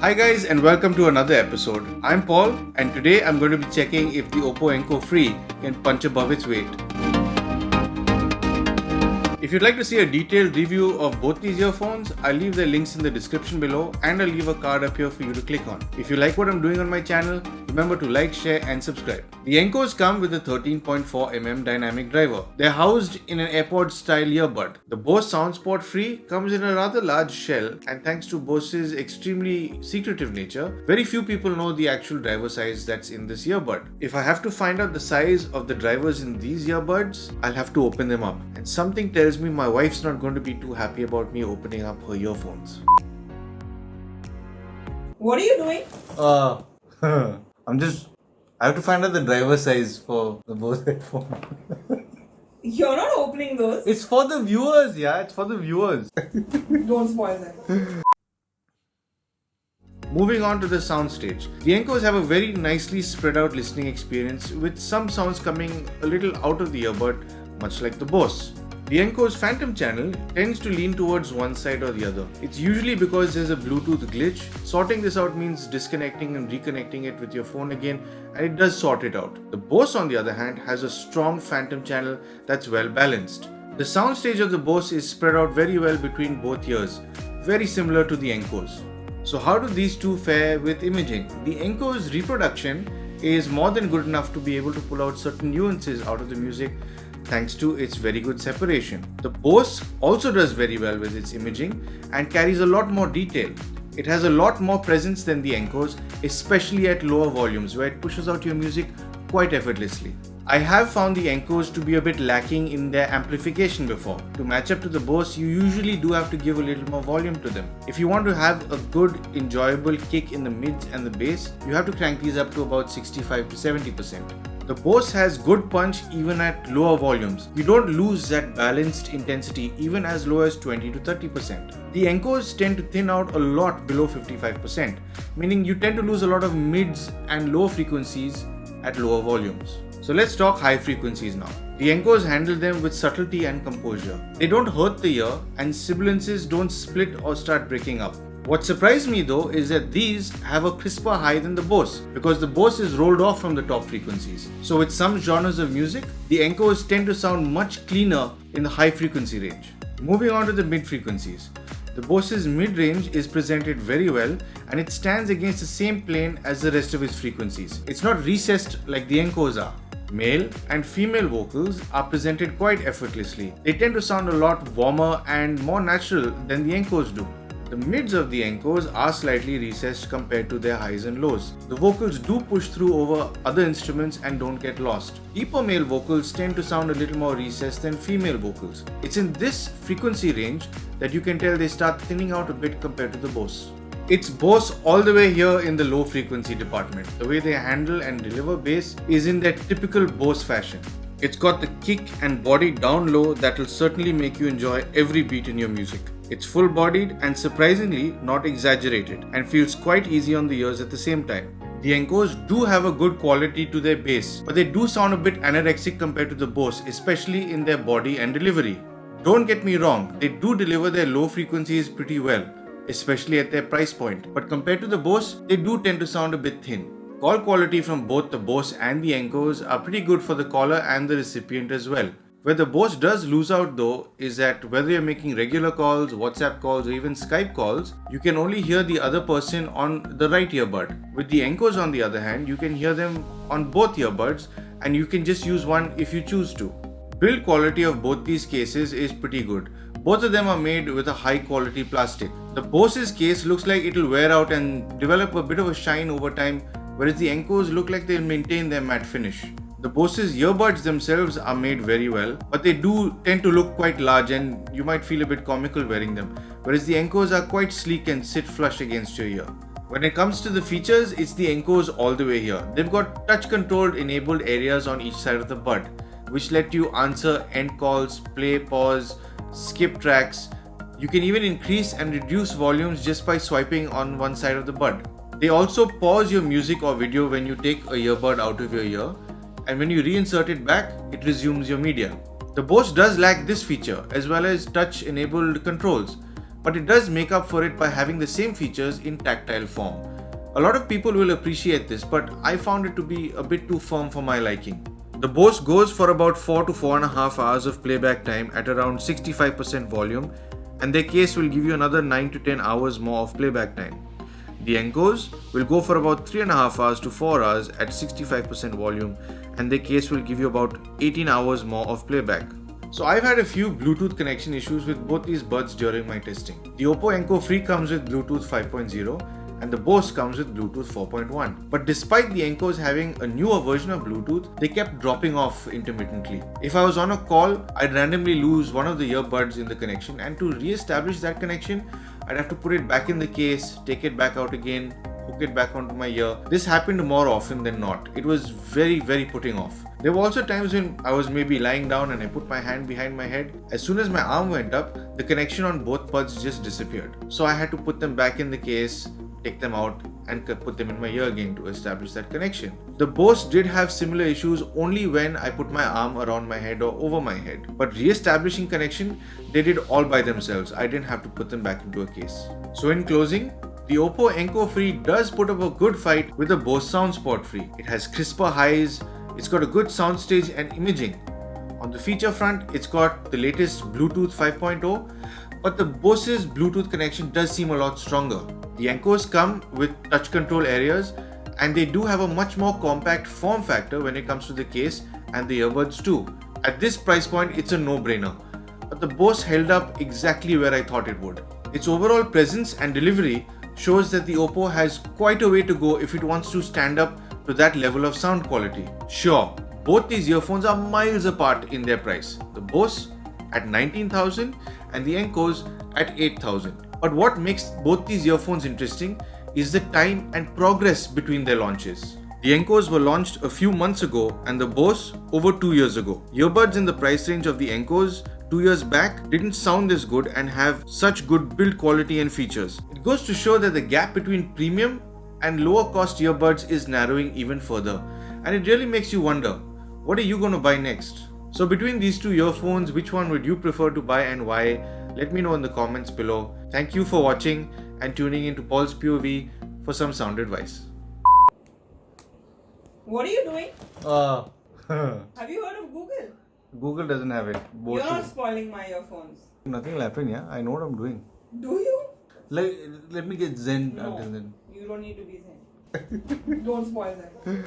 Hi guys and welcome to another episode. I'm Paul and today I'm going to be checking if the Oppo Enco Free can punch above its weight. If you'd like to see a detailed review of both these earphones, I'll leave the links in the description below and I'll leave a card up here for you to click on. If you like what I'm doing on my channel, remember to like, share and subscribe. The Encos come with a 13.4mm dynamic driver. They're housed in an AirPods style earbud. The Bose Soundsport Free comes in a rather large shell, and thanks to Bose's extremely secretive nature, very few people know the actual driver size that's in this earbud. If I have to find out the size of the drivers in these earbuds, I'll have to open them up. And something tells me my wife's not going to be too happy about me opening up her earphones. What are you doing? I have to find out the driver size for the Bose headphone. You're not opening those. It's for the viewers, yeah. It's for the viewers. Don't spoil that. Moving on to the Soundstage. The Encos have a very nicely spread out listening experience with some sounds coming a little out of the earbud, much like the Bose. The Enco's phantom channel tends to lean towards one side or the other. It's usually because there's a Bluetooth glitch. Sorting this out means disconnecting and reconnecting it with your phone again, and it does sort it out. The Bose, on the other hand, has a strong phantom channel that's well balanced. The soundstage of the Bose is spread out very well between both ears, very similar to the Enco's. So how do these two fare with imaging? The Enco's reproduction is more than good enough to be able to pull out certain nuances out of the music thanks to its very good separation. The Bose also does very well with its imaging and carries a lot more detail. It has a lot more presence than the Encos, especially at lower volumes where it pushes out your music quite effortlessly. I have found the Encos to be a bit lacking in their amplification before. To match up to the Bose, you usually do have to give a little more volume to them. If you want to have a good, enjoyable kick in the mids and the bass, you have to crank these up to about 65 to 70%. The Bose has good punch even at lower volumes. You don't lose that balanced intensity even as low as 20 to 30%. The Encos tend to thin out a lot below 55%, meaning you tend to lose a lot of mids and low frequencies at lower volumes. So let's talk high frequencies now. The Encos handle them with subtlety and composure. They don't hurt the ear and sibilances don't split or start breaking up. What surprised me though is that these have a crisper high than the Bose, because the Bose is rolled off from the top frequencies. So with some genres of music, the Encos tend to sound much cleaner in the high frequency range. Moving on to the mid frequencies. The Bose's mid-range is presented very well and it stands against the same plane as the rest of its frequencies. It's not recessed like the Encos are. Male and female vocals are presented quite effortlessly. They tend to sound a lot warmer and more natural than the Encos do. The mids of the Encos are slightly recessed compared to their highs and lows. The vocals do push through over other instruments and don't get lost. Deeper male vocals tend to sound a little more recessed than female vocals. It's in this frequency range that you can tell they start thinning out a bit compared to the Bose. It's Bose all the way here in the low frequency department. The way they handle and deliver bass is in their typical Bose fashion. It's got the kick and body down low that will certainly make you enjoy every beat in your music. It's full-bodied and surprisingly not exaggerated and feels quite easy on the ears at the same time. The Encos do have a good quality to their bass, but they do sound a bit anorexic compared to the Bose, especially in their body and delivery. Don't get me wrong, they do deliver their low frequencies pretty well, especially at their price point, but compared to the Bose, they do tend to sound a bit thin. Call quality from both the Bose and the Encos are pretty good for the caller and the recipient as well. Where the Bose does lose out though is that whether you're making regular calls, WhatsApp calls or even Skype calls, you can only hear the other person on the right earbud. With the Encos on the other hand, you can hear them on both earbuds and you can just use one if you choose to. Build quality of both these cases is pretty good. Both of them are made with a high quality plastic. The Bose's case looks like it'll wear out and develop a bit of a shine over time, whereas the Encos look like they'll maintain their matte finish. The Bose's earbuds themselves are made very well, but they do tend to look quite large and you might feel a bit comical wearing them, whereas the Encos are quite sleek and sit flush against your ear. When it comes to the features, it's the Encos all the way here. They've got touch controlled enabled areas on each side of the bud, which let you answer end calls, play, pause, skip tracks. You can even increase and reduce volumes just by swiping on one side of the bud. They also pause your music or video when you take a earbud out of your ear, and when you reinsert it back, it resumes your media. The Bose does lack this feature as well as touch enabled controls, but it does make up for it by having the same features in tactile form. A lot of people will appreciate this, but I found it to be a bit too firm for my liking. The Bose goes for about 4 to 4.5 hours of playback time at around 65% volume, and their case will give you another 9 to 10 hours more of playback time. The Encos will go for about 3.5 hours to 4 hours at 65% volume, and their case will give you about 18 hours more of playback. So I've had a few Bluetooth connection issues with both these buds during my testing. The Oppo Enco Free comes with Bluetooth 5.0 and the Bose comes with Bluetooth 4.1. But despite the Encos having a newer version of Bluetooth, they kept dropping off intermittently. If I was on a call, I'd randomly lose one of the earbuds in the connection, and to re-establish that connection, I'd have to put it back in the case, take it back out again, hook it back onto my ear. This happened more often than not. It was very putting off. There were also times when I was maybe lying down and I put my hand behind my head. As soon as my arm went up, the connection on both buds just disappeared. So I had to put them back in the case, take them out and put them in my ear again to establish that connection. The Bose did have similar issues only when I put my arm around my head or over my head. But re-establishing connection, they did all by themselves. I didn't have to put them back into a case. So in closing, the Oppo Enco Free does put up a good fight with the Bose Soundsport Free. It has crisper highs, it's got a good soundstage and imaging. On the feature front, it's got the latest Bluetooth 5.0, but the Bose's Bluetooth connection does seem a lot stronger. The Encos come with touch control areas, and they do have a much more compact form factor when it comes to the case and the earbuds too. At this price point, it's a no-brainer. But the Bose held up exactly where I thought it would. Its overall presence and delivery shows that the Oppo has quite a way to go if it wants to stand up to that level of sound quality. Sure, both these earphones are miles apart in their price. The Bose at 19,000 and the Encos at 8,000. But what makes both these earphones interesting is the time and progress between their launches. The Encos were launched a few months ago and the Bose over 2 years ago. Earbuds in the price range of the Encos 2 years back didn't sound this good and have such good build quality and features. It goes to show that the gap between premium and lower cost earbuds is narrowing even further, and it really makes you wonder, what are you going to buy next? So between these two earphones, which one would you prefer to buy and why? Let me know in the comments below. Thank you for watching and tuning into Paul's POV for some sound advice. What are you doing? Have you heard of Google? Google doesn't have it. You're not spoiling my earphones. Nothing will happen, yeah. I know what I'm doing. Do you? Let me get zen No, until then. you don't need to be zen. Don't spoil that.